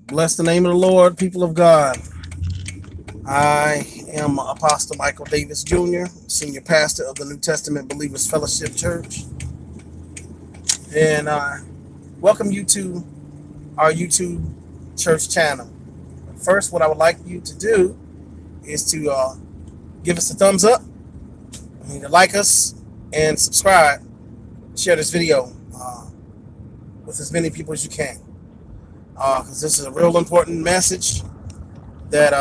Bless the name of the Lord, people of God. I am Apostle Michael Davis Jr., Senior Pastor of the New Testament Believers Fellowship Church. And I welcome you to our YouTube church channel. First, what I would like you to do is to give us a thumbs up, to like us, and subscribe. Share this video with as many people as you can. Because this is a real important message that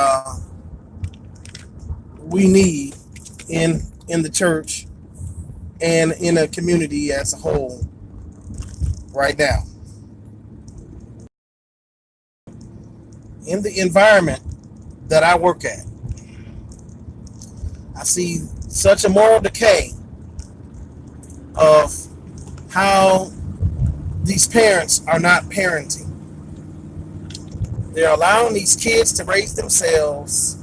we need in the church and in a community as a whole right now. In the environment that I work at, I see such a moral decay of how these parents are not parenting. They're allowing these kids to raise themselves,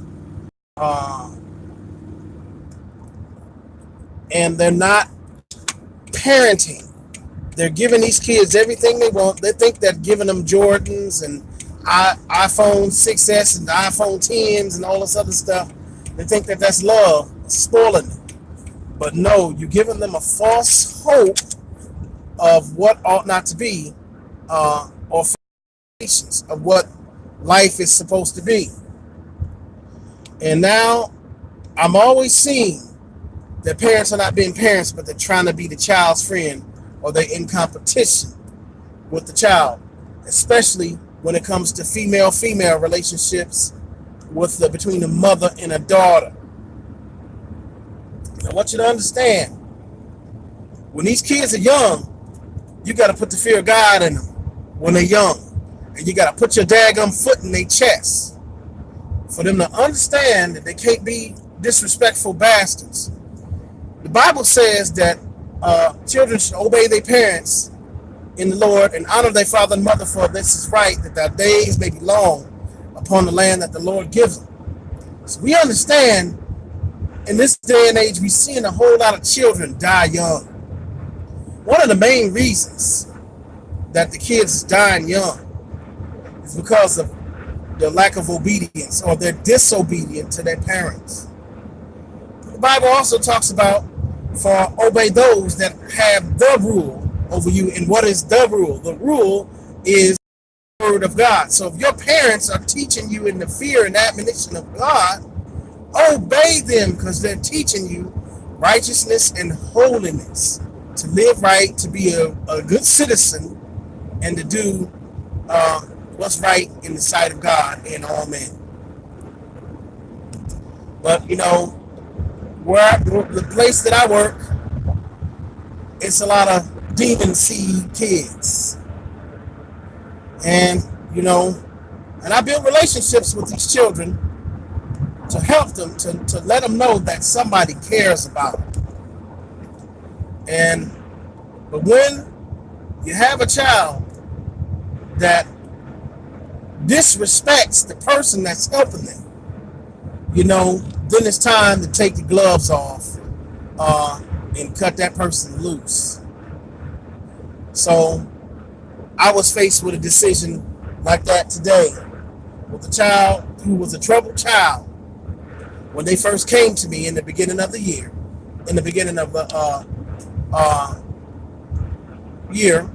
and they're not parenting. They're giving these kids everything they want. They think that giving them Jordans and iPhone 6S and iPhone 10s and all this other stuff, they think that that's love, spoiling them. But no, you're giving them a false hope of what ought not to be, or foundations of what life is supposed to be. And now I'm always seeing that parents are not being parents, but they're trying to be the child's friend, or they're in competition with the child, especially when it comes to female-female relationships between the mother and a daughter. I want you to understand, when these kids are young, you got to put the fear of God in them when they're young. And you got to put your daggum foot in their chest for them to understand that they can't be disrespectful bastards. The Bible says that children should obey their parents in the Lord and honor their father and mother, for this is right, that their days may be long upon the land that the Lord gives them. So we understand in this day and age, we're seeing a whole lot of children die young. One of the main reasons that the kids dying young is because of the lack of obedience, or they're disobedient to their parents. The Bible also talks about for obey those that have the rule over you. And what is the rule? The rule is the word of God. So if your parents are teaching you in the fear and admonition of God, obey them, because they're teaching you righteousness and holiness, to live right, to be a good citizen, and to do what's right in the sight of God and all men. But the place that I work, it's a lot of demon seed kids. And and I build relationships with these children to help them, to let them know that somebody cares about them. But when you have a child that disrespects the person that's helping them, then it's time to take the gloves off and cut that person loose. So I was faced with a decision like that today with a child who was a troubled child when they first came to me in the beginning of the year, in the beginning of the year,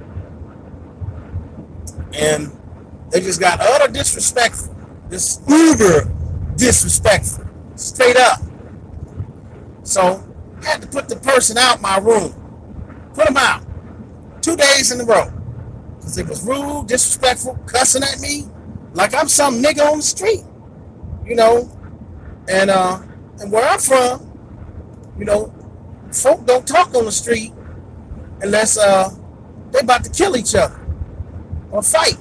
and they just got utter disrespectful, just uber disrespectful, straight up. So I had to put the person out my room, put them out 2 days in a row, because it was rude, disrespectful, cussing at me like I'm some nigga on the street, and where I'm from, folk don't talk on the street unless they about to kill each other or fight.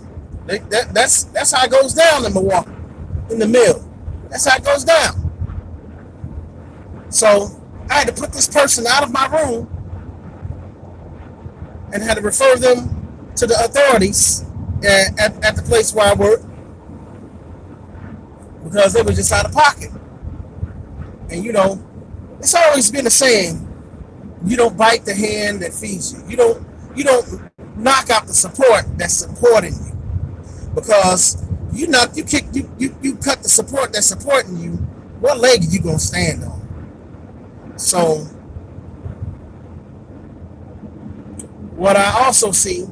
That's how it goes down in Milwaukee, in the mill. That's how it goes down. So I had to put this person out of my room and had to refer them to the authorities at the place where I work, because they were just out of pocket. And it's always been a saying, you don't bite the hand that feeds you. You don't knock out the support that's supporting you, because you cut the support that's supporting you. What leg are you gonna stand on? So what I also see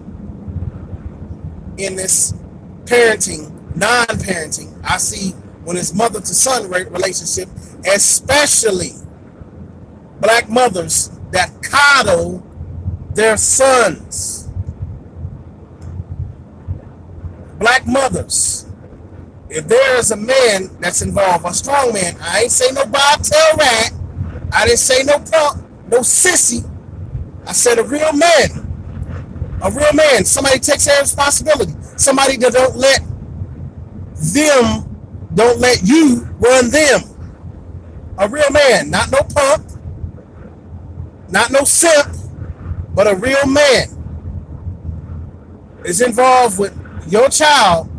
in this parenting, non-parenting, I see when it's mother to son relationship, especially black mothers that coddle their sons. Black mothers, if there is a man that's involved, a strong man, I ain't say no bobtail rat, I didn't say no punk, no sissy, I said a real man, somebody takes their responsibility, somebody that don't let you run them, a real man, not no punk, not no simp, but a real man is involved with your child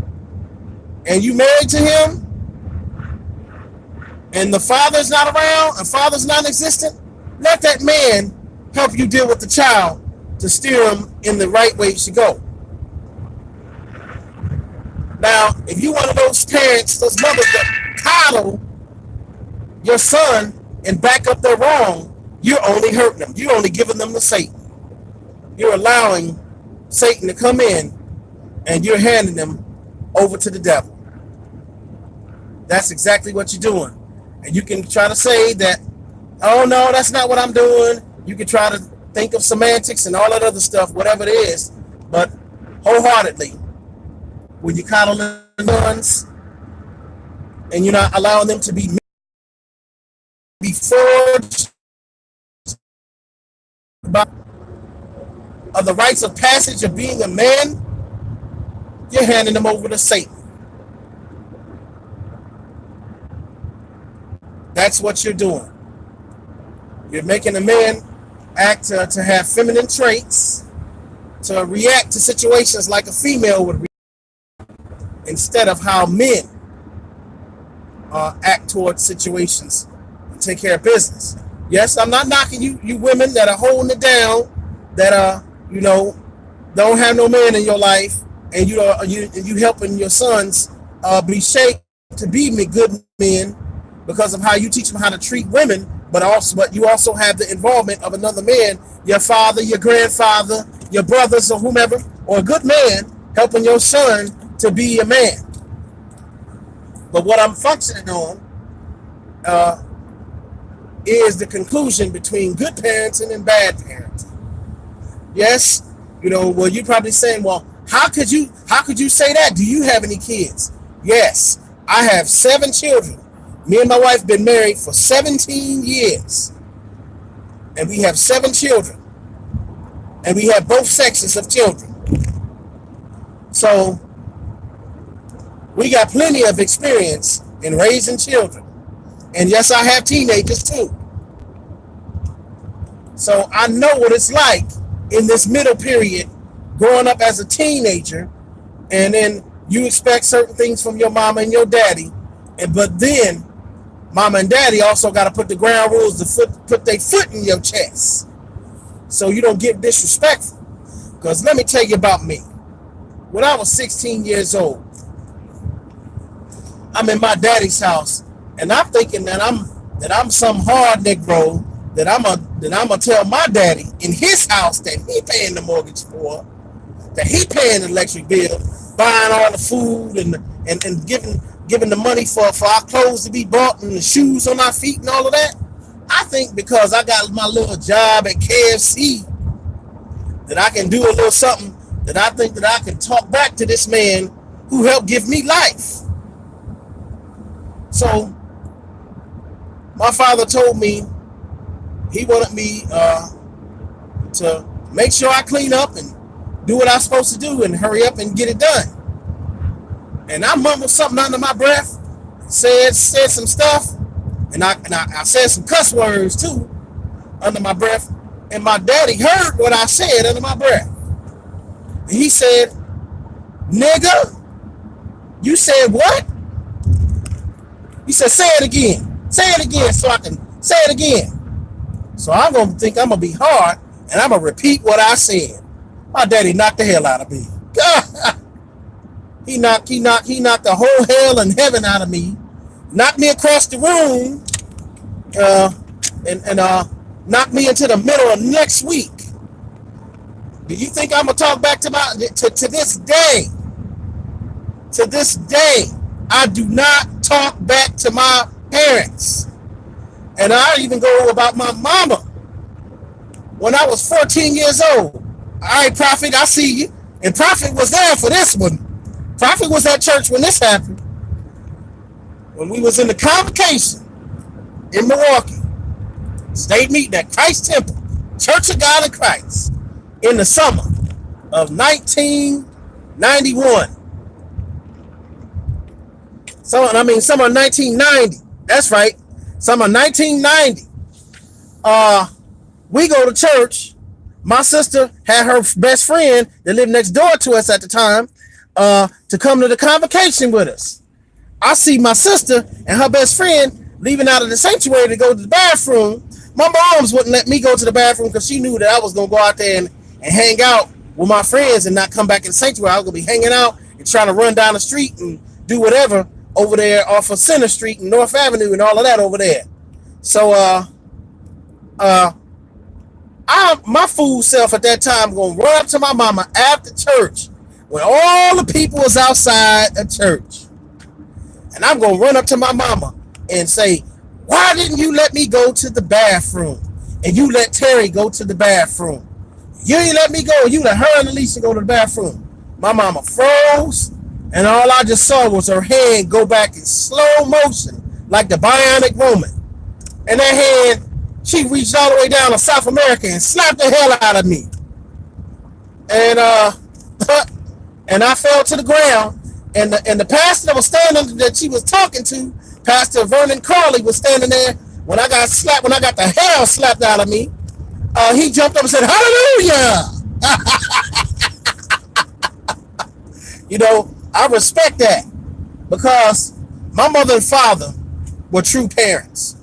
and you married to him and the father's not around and father's non-existent, let that man help you deal with the child to steer him in the right way he should go. Now, if you one of those parents, those mothers that coddle your son and back up their wrong, you're only hurting them. You're only giving them to Satan. You're allowing Satan to come in and you're handing them over to the devil. That's exactly what you're doing. And you can try to say that, oh no, that's not what I'm doing. You can try to think of semantics and all that other stuff, whatever it is. But wholeheartedly, when you coddle the sons and you're not allowing them to be forged by the rites of passage of being a man, you're handing them over to Satan. That's what you're doing. You're making a man act to have feminine traits, to react to situations like a female would react, instead of how men act towards situations and take care of business. Yes, I'm not knocking you women that are holding it down, that are, don't have no man in your life, and you helping your sons be shaped to be good men because of how you teach them how to treat women, but you also have the involvement of another man, your father, your grandfather, your brothers, or whomever, or a good man helping your son to be a man. But what I'm functioning on is the conclusion between good parenting and bad parenting. Yes, well, you're probably saying, well, how could you say that? Do you have any kids? Yes, I have 7 children. Me and my wife been married for 17 years. And we have 7 children. And we have both sexes of children. So we got plenty of experience in raising children. And yes, I have teenagers too. So I know what it's like in this middle period, growing up as a teenager, and then you expect certain things from your mama and your daddy, but then mama and daddy also got to put the ground rules to put their foot in your chest so you don't get disrespectful. Because let me tell you about me. When I was 16 years old, I'm in my daddy's house, and I'm thinking that I'm some hard Negro that I'm gonna tell my daddy in his house that he paying the mortgage for, that he paying the electric bill, buying all the food and giving the money for our clothes to be bought and the shoes on our feet and all of that. I think because I got my little job at KFC that I can do a little something that I think that I can talk back to this man who helped give me life. So my father told me he wanted me to make sure I clean up and do what I'm supposed to do and hurry up and get it done. And I mumbled something under my breath, said some stuff, and I said some cuss words too under my breath. And my daddy heard what I said under my breath. And he said, "Nigga, you said what?" He said, "Say it again. Say it again so I can say it again." So I'm going to think I'm going to be hard, and I'm going to repeat what I said. My daddy knocked the hell out of me. He knocked the whole hell and heaven out of me, knocked me across the room, and knocked me into the middle of next week. Do you think I'm gonna talk back to this day? To this day, I do not talk back to my parents. And I even go about my mama. When I was 14 years old, all right, Prophet, I see you. And Prophet was there for this one. Prophet was at church when this happened. When we was in the convocation in Milwaukee, state meeting at Christ Temple, Church of God in Christ, in the summer of 1991. Summer of 1990. That's right. Summer of 1990. We go to church. My sister had her best friend that lived next door to us at the time to come to the convocation with us. I see my sister and her best friend leaving out of the sanctuary to go to the bathroom. My moms wouldn't let me go to the bathroom because she knew that I was going to go out there and hang out with my friends and not come back in the sanctuary. I was going to be hanging out and trying to run down the street and do whatever over there off of Center Street and North Avenue and all of that over there. So, my fool self at that time going to run up to my mama after church when all the people was outside the church. And I'm going to run up to my mama and say, why didn't you let me go to the bathroom? And you let Terry go to the bathroom. You ain't let me go. You let her and Alicia go to the bathroom. My mama froze, and all I just saw was her hand go back in slow motion like the Bionic Woman. And that hand, she reached all the way down to South America and slapped the hell out of me. And and I fell to the ground. And the pastor that was standing, that she was talking to, Pastor Vernon Carley, was standing there when I got the hell slapped out of me. He jumped up and said, hallelujah. You know, I respect that because my mother and father were true parents.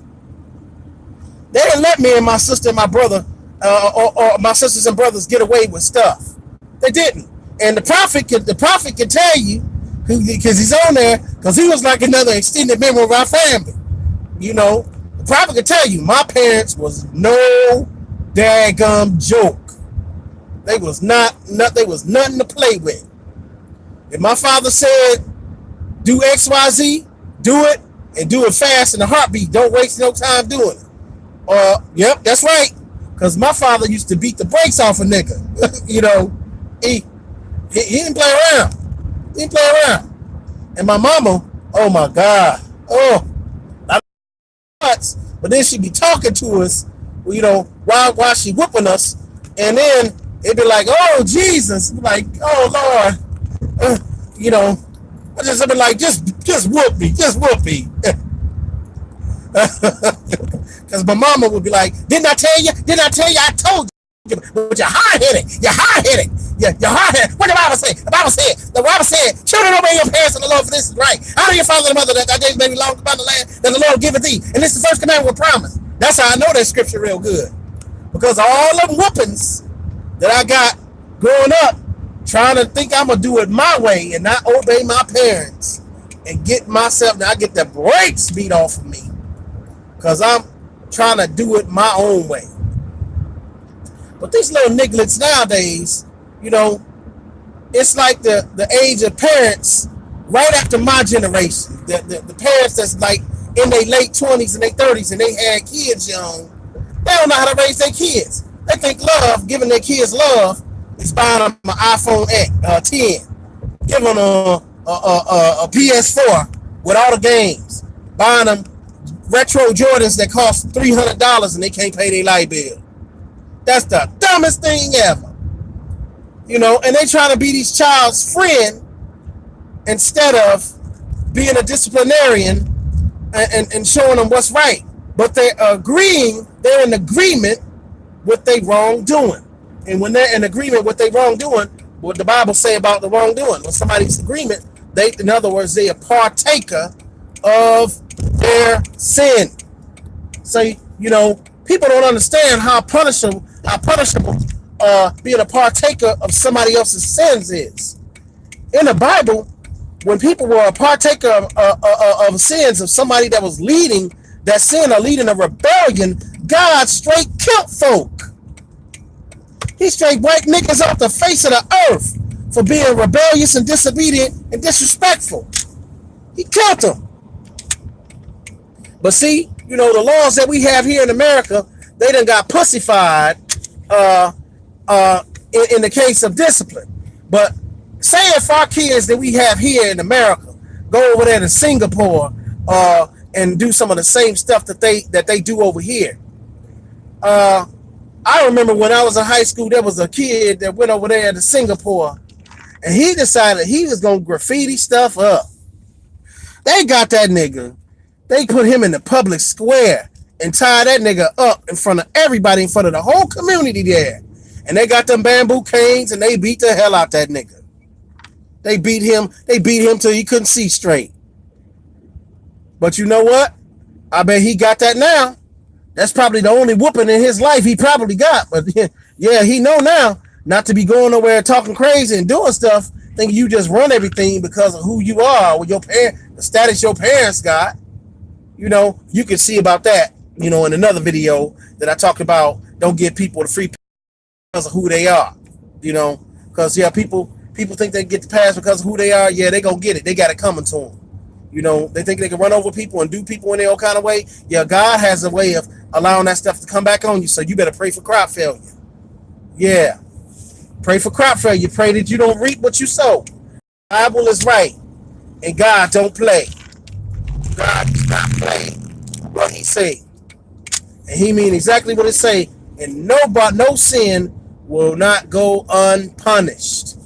They didn't let me and my sister and my brother or my sisters and brothers get away with stuff. They didn't. And the prophet can tell you, because he's on there, because he was like another extended member of our family. You know, the prophet can tell you, my parents was no daggum joke. They was nothing to play with. If my father said, do XYZ, do it, and do it fast in a heartbeat. Don't waste no time doing it. Yep, that's right. Because my father used to beat the brakes off a nigga. You know, he didn't play around. He didn't play around. And my mama, oh my God. Oh, nuts. But then she'd be talking to us, you know, while she whooping us. And then it'd be like, oh, Jesus. Like, oh, Lord. You know, I just be like, just whoop me. Just whoop me. Because my mama would be like, didn't I tell you? I told you. But you're hard-headed. You're hard-headed. What the Bible say? The Bible said, children, obey your parents and the Lord, for this is right. Honor your father and mother, that thy days may be long upon the land that the Lord giveth thee. And this is the first commandment with promise. That's how I know that scripture real good. Because all them whoopings that I got growing up, trying to think I'm going to do it my way and not obey my parents and get myself, I get the brakes beat off of me. Because I'm trying to do it my own way. But these little nigglets nowadays, you know, it's like the age of parents right after my generation. The parents that's like in their late 20s and their 30s and they had kids young, they don't know how to raise their kids. They think love, giving their kids love, is buying them an iPhone 10, giving them a PS4 with all the games, buying them retro Jordans that cost $300 and they can't pay their light bill. That's the dumbest thing ever. You know, and they trying to be these child's friend instead of being a disciplinarian and showing them what's right. But they're in agreement with their wrongdoing. And when they're in agreement with their wrongdoing, what the Bible say about the wrongdoing? When somebody's in agreement, in other words, they are partaker of their sin. So, you know, people don't understand how punishable being a partaker of somebody else's sins is. In the Bible, when people were a partaker of sins of somebody that was leading that sin or leading a rebellion, God straight killed folk. He straight wiped niggas off the face of the earth for being rebellious and disobedient and disrespectful. He killed them. But see, you know, the laws that we have here in America, they done got pussified in the case of discipline. But say if our kids that we have here in America go over there to Singapore and do some of the same stuff that they do over here. I remember when I was in high school, there was a kid that went over there to Singapore, and he decided he was gonna graffiti stuff up. They got that nigga. They put him in the public square and tied that nigga up in front of everybody, in front of the whole community there. And they got them bamboo canes and they beat the hell out that nigga. They beat him till he couldn't see straight. But you know what? I bet he got that now. That's probably the only whooping in his life he probably got. But yeah, he know now not to be going nowhere talking crazy and doing stuff, thinking you just run everything because of who you are, with your parents, the status your parents got. You know, you can see about that, you know, in another video that I talk about. Don't give people the free because of who they are, you know, because yeah, people think they get the pass because of who they are. Yeah, they gonna get it. They got it coming to them. You know, they think they can run over people and do people in their own kind of way. Yeah, God has a way of allowing that stuff to come back on you. So you better pray for crop failure. Yeah, pray for crop failure. Pray that you don't reap what you sow. The Bible is right, and God don't play. God does not play what he say, and he mean exactly what it say. And no sin will not go unpunished.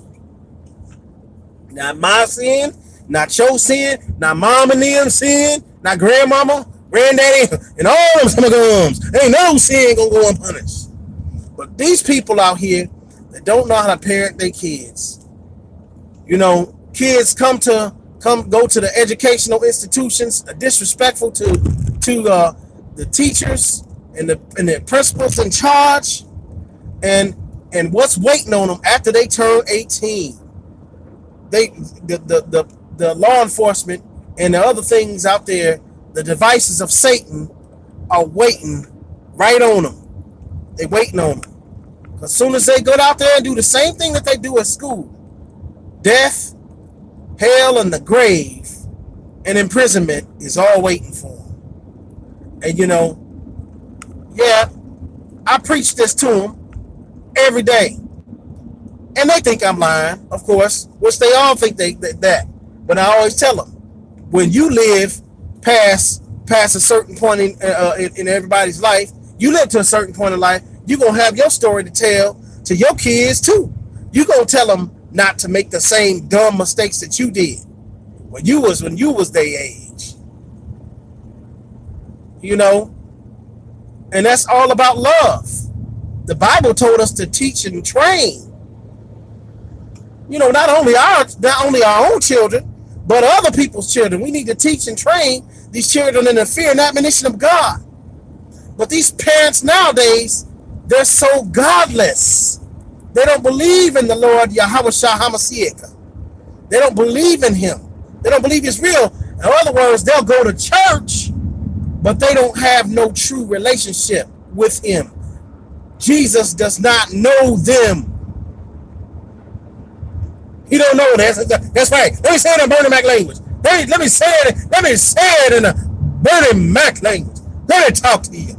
Not my sin, not your sin, not mom and them sin, not grandmama, granddaddy, and all them some gums. Ain't no sin gonna go unpunished. But these people out here that don't know how to parent their kids, you know, kids go to the educational institutions, disrespectful to the teachers and the principals in charge, and what's waiting on them after they turn 18. The law enforcement and the other things out there, the devices of Satan are waiting right on them. They waiting on them. As soon as they go out there and do the same thing that they do at school, death, hell, and the grave, and imprisonment is all waiting for them. And you know, yeah, I preach this to them every day. And they think I'm lying, of course, which they all think that. But I always tell them, when you live past a certain point in everybody's life, you live to a certain point in life, you're going to have your story to tell to your kids too. You're going to tell them not to make the same dumb mistakes that you did when you was their age. You know? And that's all about love. The Bible told us to teach and train. You know, not only our own children, but other people's children. We need to teach and train these children in the fear and admonition of God. But these parents nowadays, they're so godless. They don't believe in the Lord Yahawashi HaMashiach. They don't believe in him. They don't believe he's real. In other words, they'll go to church, but they don't have no true relationship with him. Jesus does not know them. He don't know that. That's right. Let me say it in Bernie Mac language. Let me say it in a Bernie Mac language. Let me talk to you.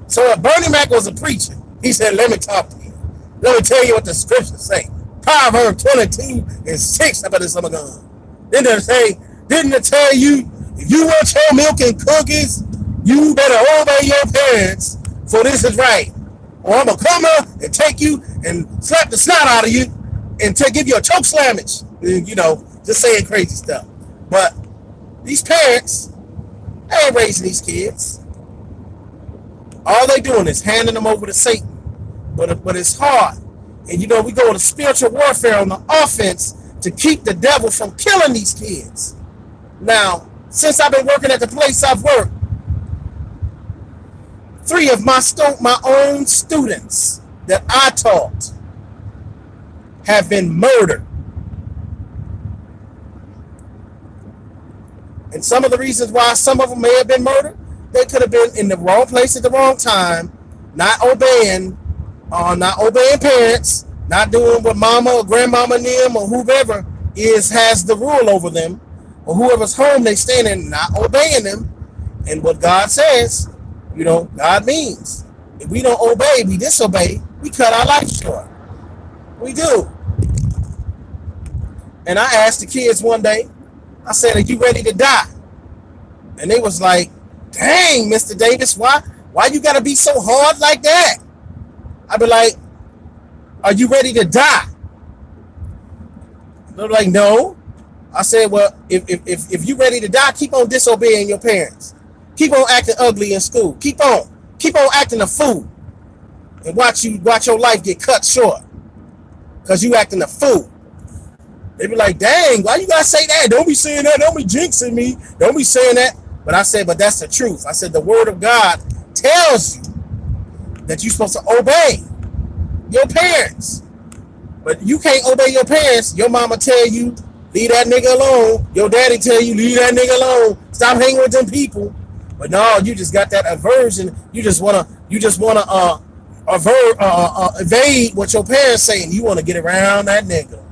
So if Bernie Mac was a preacher, he said, let me talk to you. Let me tell you what the scriptures say. Proverbs 22:6. I bet it's some of them. Didn't it tell you, if you want your milk and cookies, you better obey your parents, for this is right. Or I'm going to come up and take you and slap the snot out of you and give you a choke slammage. You know, just saying crazy stuff. But these parents, they ain't raising these kids. All they doing is handing them over to Satan. But it's hard. And you know, we go to spiritual warfare on the offense to keep the devil from killing these kids. Now, since I've been working at the place I've worked, 3 of my own students that I taught have been murdered. And some of the reasons why some of them may have been murdered, they could have been in the wrong place at the wrong time, not obeying, not obeying parents, not doing what mama or grandmama and them or whoever has the rule over them, or whoever's home they stand in, not obeying them. And what God says, God means. If we don't obey, we disobey, we cut our life short. We do. And I asked the kids one day, I said, are you ready to die? And they was like, dang, Mr. Davis, why you gotta be so hard like that? I'd be like, are you ready to die? They're like, no. I said, well, if you're ready to die, keep on disobeying your parents. Keep on acting ugly in school. Keep on acting a fool. And watch your life get cut short. Because you acting a fool. They be like, dang, why you gotta say that? Don't be saying that. Don't be jinxing me. Don't be saying that. But I said, but that's the truth. I said, the word of God tells you that you're supposed to obey your parents. But you can't obey your parents. Your mama tell you, leave that nigga alone. Your daddy tell you, leave that nigga alone. Stop hanging with them people. But no, you just got that aversion. You just wanna evade what your parents saying. You wanna get around that nigga.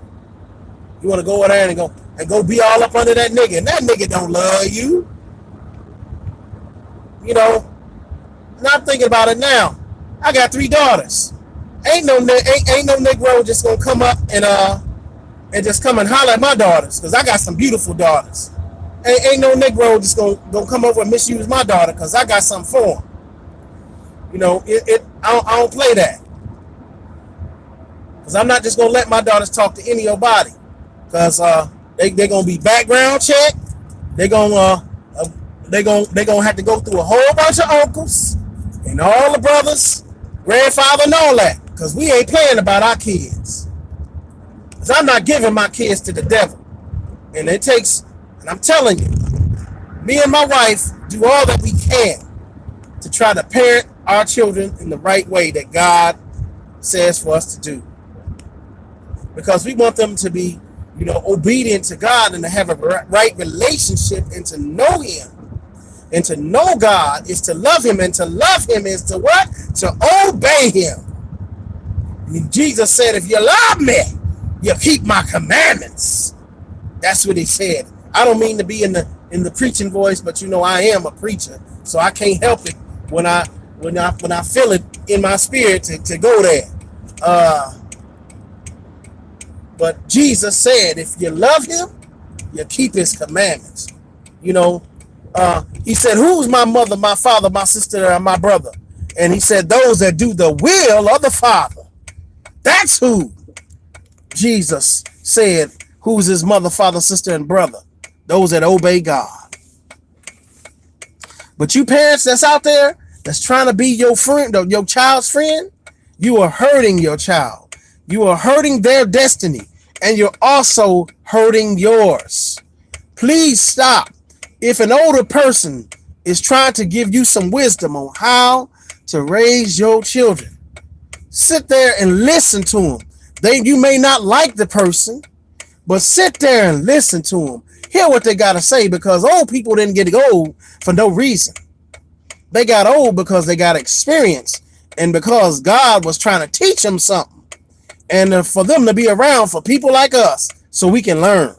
You want to go over there and go be all up under that nigga. And that nigga don't love you. And I'm thinking about it now. I got 3 daughters. Ain't no Negro just gonna come up and just come and holler at my daughters, because I got some beautiful daughters. Ain't no Negro just gonna come over and misuse my daughter, because I got something for him. I don't play that. Because I'm not just gonna let my daughters talk to any of your body. Because they're gonna be background checked. They're gonna have to go through a whole bunch of uncles and all the brothers, grandfather, and all that. Because we ain't playing about our kids. Because I'm not giving my kids to the devil. And I'm telling you, me and my wife do all that we can to try to parent our children in the right way that God says for us to do. Because we want them to be obedient to God and to have a right relationship and to know him. And to know God is to love him, and to love him is to what? To obey him. I mean, Jesus said, if you love me, you keep my commandments. That's what he said. I don't mean to be in the preaching voice, but I am a preacher, so I can't help it when I feel it in my spirit to go there. But Jesus said, if you love him, you keep his commandments. He said, who's my mother, my father, my sister, and my brother? And he said, those that do the will of the Father. That's who Jesus said, who's his mother, father, sister, and brother. Those that obey God. But you parents that's out there, that's trying to be your friend, or your child's friend, you are hurting your child. You are hurting their destiny, and you're also hurting yours. Please stop. If an older person is trying to give you some wisdom on how to raise your children, sit there and listen to them. You may not like the person, but sit there and listen to them. Hear what they got to say, because old people didn't get old for no reason. They got old because they got experience, and because God was trying to teach them something, and for them to be around for people like us so we can learn.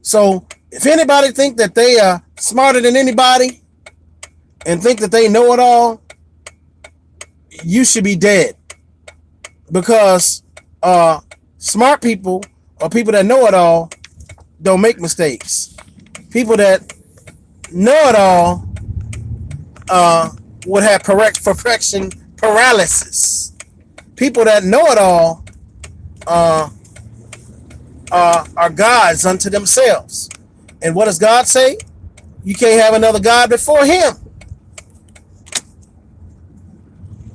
So if anybody think that they are smarter than anybody and think that they know it all, you should be dead. Because smart people, or people that know it all, don't make mistakes. People that know it all would have perfection paralysis. People that know it all are gods unto themselves. And what does God say? You can't have another God before him.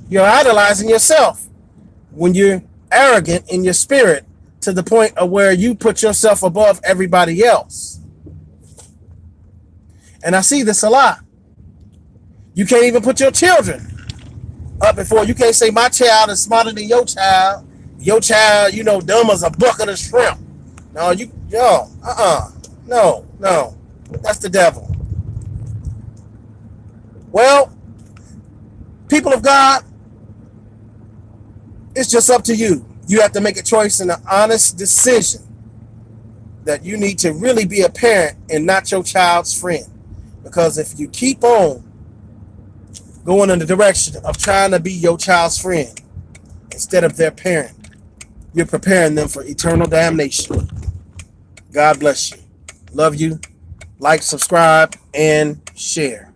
You're idolizing yourself when you're arrogant in your spirit to the point of where you put yourself above everybody else. And I see this a lot. You can't even put your children up before. You can't say my child is smarter than your child. Your child, dumb as a bucket of shrimp. No, no. That's the devil. Well, people of God, it's just up to you. You have to make a choice and an honest decision that you need to really be a parent and not your child's friend. Because if you keep on going in the direction of trying to be your child's friend instead of their parent, you're preparing them for eternal damnation. God bless you. Love you. Like, subscribe, and share.